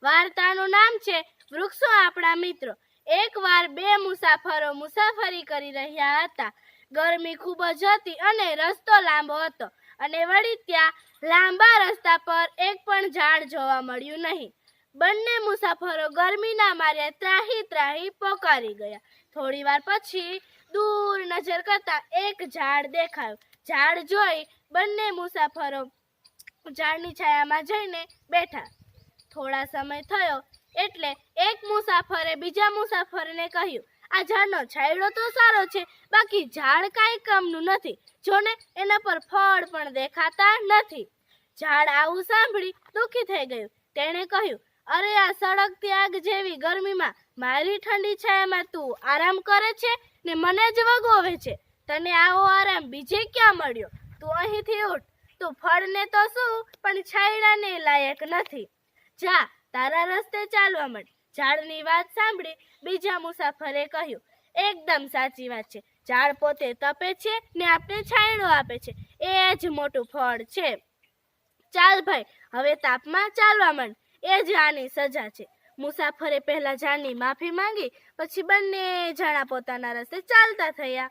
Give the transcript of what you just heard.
વાર્તાનું નામ છે વૃક્ષો આપણા મિત્રો। એકવાર બે મુસાફરો મુસાફરી કરી રહ્યા હતા। ગરમી ખૂબ જ હતી અને રસ્તો લાંબો હતો અને વળી ત્યાં લાંબા રસ્તા પર એક પણ ઝાડ જોવા મળ્યું નહીં। બંને મુસાફરો ગરમીના માર્યા ત્રાહી ત્રાહી પોકારી ગયા। થોડી વાર પછી દૂર નજર કરતા એક ઝાડ દેખાયું। ઝાડ જોઈ બંને મુસાફરો ઝાડની છાયામાં જઈને બેઠા। થોડા સમય થયો એટલે એક મુસાફરે બીજા મુસાફરને કહ્યું, આ ઝાડનો છાંયડો તો સારો છે, બાકી ઝાડ કાંઈ કામનું નથી। જો ને એના પર ફળ પણ દેખાતા નથી। ઝાડ આવું સાંભળી દુઃખી થઈ ગયું। તેણે કહ્યું, અરે આ સળગતી આગ જેવી ગરમીમાં મારી ઠંડી છાયામાં તું આરામ કરે છે ને મને જ વગોવે છે। તને આવો આરામ બીજે ક્યાં મળ્યો? તું અહીંથી ઉઠ। તું ફળને તો શું પણ છાંયડાને લાયક નથી। જા તારા રસ્તે ચાલવા માંડ। ઝાડની વાત સાંભળી બીજા મુસાફરે કહ્યું, એકદમ સાચી વાત છે। ઝાડ પોતે તપે છે ને આપણે છાંયડો આપે છે, એ જ મોટું ફળ છે। ચાલ ભાઈ, હવે તાપમાં ચાલવા માંડ, એ જ આની સજા છે। મુસાફરે પહેલા ઝાડની માફી માંગી, પછી બંને જણા પોતાના રસ્તે ચાલતા થયા।